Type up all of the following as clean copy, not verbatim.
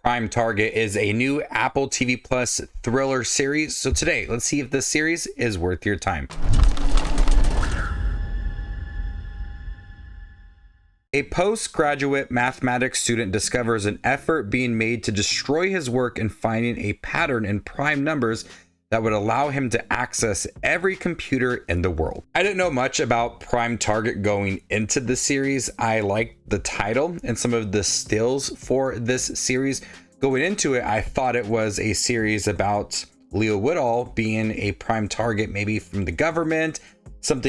Prime Target is a new Apple TV Plus thriller series. So today, let's see if this series is worth your time. A postgraduate mathematics student discovers an effort being made to destroy his work in finding a pattern in prime numbers that would allow him to access every computer in the world. I didn't know much about Prime Target going into the series. I liked the title and some of the stills for this series. Going into it, I thought it was a series about Leo Woodall being a prime target, maybe from the government, some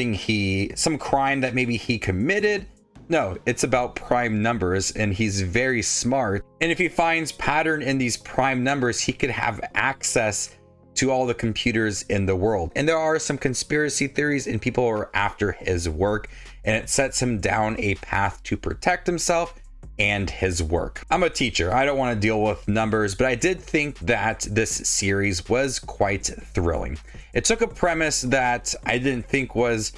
crime that maybe he committed. No, it's about prime numbers, and he's very smart. And if he finds pattern in these prime numbers, he could have access to all the computers in the world. And there are some conspiracy theories and people are after his work, and it sets him down a path to protect himself and his work. I'm a teacher. I don't want to deal with numbers, but I did think that this series was quite thrilling. It took a premise that I didn't think was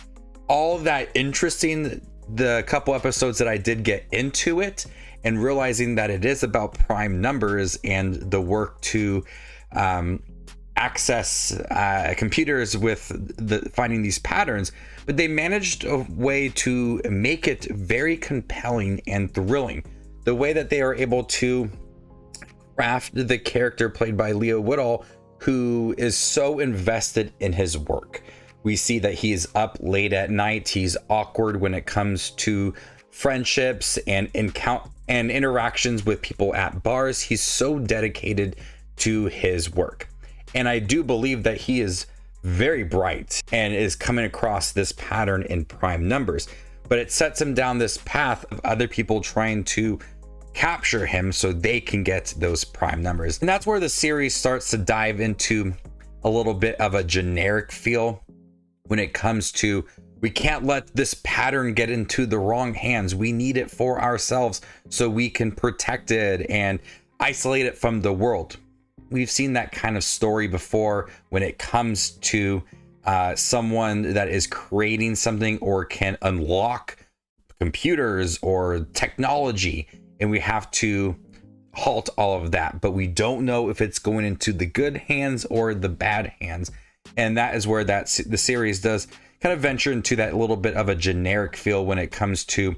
all that interesting the couple episodes that I did get into it, and realizing that it is about prime numbers and the work to access computers with finding these patterns, but they managed a way to make it very compelling and thrilling. The way that they are able to craft the character played by Leo Woodall, who is so invested in his work. We see that he is up late at night. He's awkward when it comes to friendships and interactions with people at bars. He's so dedicated to his work. And I do believe that he is very bright and is coming across this pattern in prime numbers, but it sets him down this path of other people trying to capture him so they can get those prime numbers. And that's where the series starts to dive into a little bit of a generic feel when it comes to, we can't let this pattern get into the wrong hands. We need it for ourselves so we can protect it and isolate it from the world. We've seen that kind of story before when it comes to someone that is creating something or can unlock computers or technology, and we have to halt all of that, but we don't know if it's going into the good hands or the bad hands. And that is where the series does kind of venture into that little bit of a generic feel when it comes to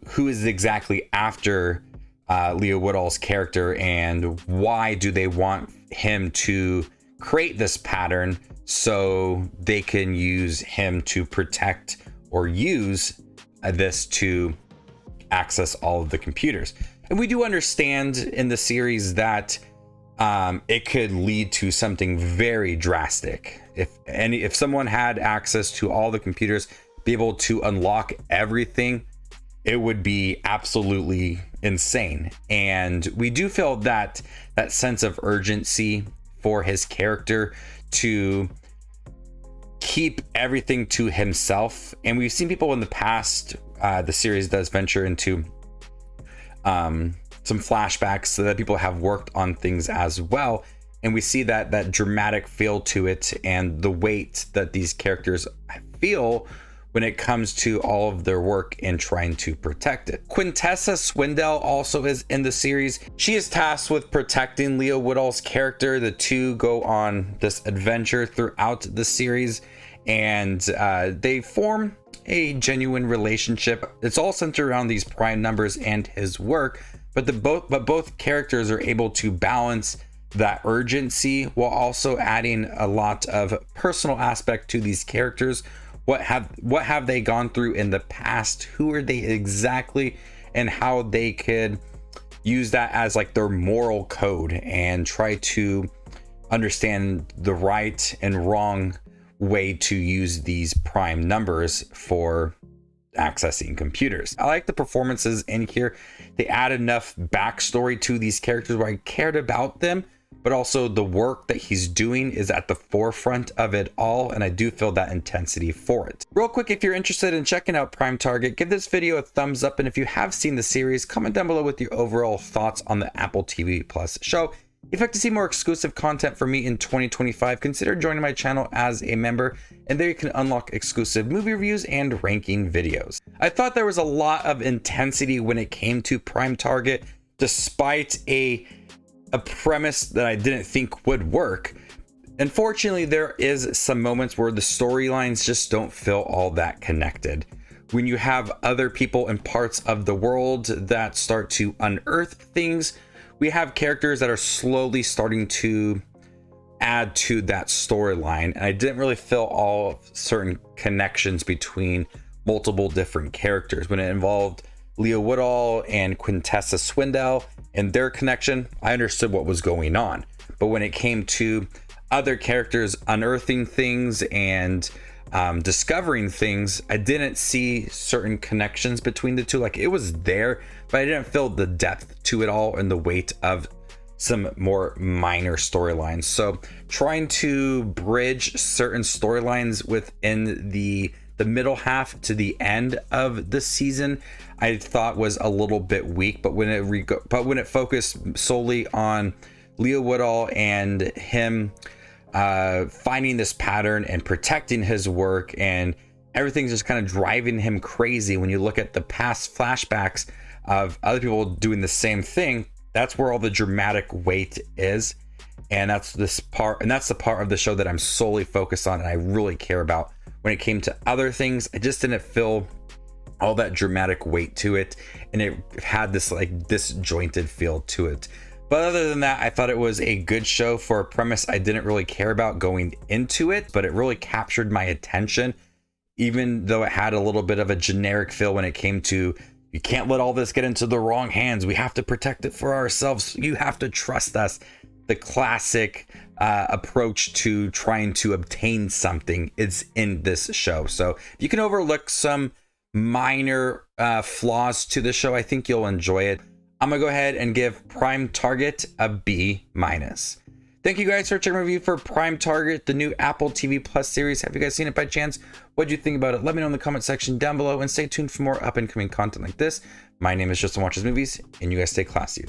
who is exactly after Leo Woodall's character and why do they want him to create this pattern so they can use him to protect or use this to access all of the computers. And we do understand in the series that it could lead to something very drastic. If someone had access to all the computers, be able to unlock everything, it would be absolutely insane. And we do feel that sense of urgency for his character to keep everything to himself. And we've seen people in the past, the series does venture into some flashbacks so that people have worked on things as well. And we see that dramatic feel to it and the weight that these characters feel when it comes to all of their work in trying to protect it. Quintessa Swindell also is in the series. She is tasked with protecting Leo Woodall's character. The two go on this adventure throughout the series, and they form a genuine relationship. It's all centered around these prime numbers and his work, but both characters are able to balance that urgency while also adding a lot of personal aspect to these characters. What have they gone through in the past? Who are they exactly, and how they could use that as like their moral code and try to understand the right and wrong way to use these prime numbers for accessing computers. I like the performances in here. They add enough backstory to these characters where I cared about them, but also the work that he's doing is at the forefront of it all, and I do feel that intensity for it. Real quick, if you're interested in checking out Prime Target, give this video a thumbs up, and if you have seen the series, comment down below with your overall thoughts on the Apple TV Plus show. If you'd like to see more exclusive content from me in 2025, consider joining my channel as a member, and there you can unlock exclusive movie reviews and ranking videos. I thought there was a lot of intensity when it came to Prime Target. despite a premise that I didn't think would work. Unfortunately, there is some moments where the storylines just don't feel all that connected. When you have other people and parts of the world that start to unearth things, we have characters that are slowly starting to add to that storyline. And I didn't really feel all certain connections between multiple different characters. When it involved Leo Woodall and Quintessa Swindell and their connection, I understood what was going on. But when it came to other characters unearthing things and discovering things, I didn't see certain connections between the two. Like, it was there, but I didn't feel the depth to it all and the weight of some more minor storylines. So trying to bridge certain storylines within the middle half to the end of the season, I thought was a little bit weak. But when it focused solely on Leo Woodall and him finding this pattern and protecting his work, and everything's just kind of driving him crazy. When you look at the past flashbacks of other people doing the same thing, that's where all the dramatic weight is. And that's the part of the show that I'm solely focused on and I really care about. When it came to other things, I just didn't feel all that dramatic weight to it, and it had this like disjointed feel to it. But other than that, I thought it was a good show for a premise I didn't really care about going into it, but it really captured my attention, even though it had a little bit of a generic feel when it came to, you can't let all this get into the wrong hands. We have to protect it for ourselves. You have to trust us. The classic approach to trying to obtain something is in this show. So if you can overlook some minor flaws to the show, I think you'll enjoy it. I'm gonna go ahead and give Prime Target a B-. Thank you guys for checking my review for Prime Target, the new Apple TV Plus series. Have you guys seen it by chance? What do you think about it? Let me know in the comment section down below, and stay tuned for more up and coming content like this. My name is Justin Watches Movies, and you guys stay classy.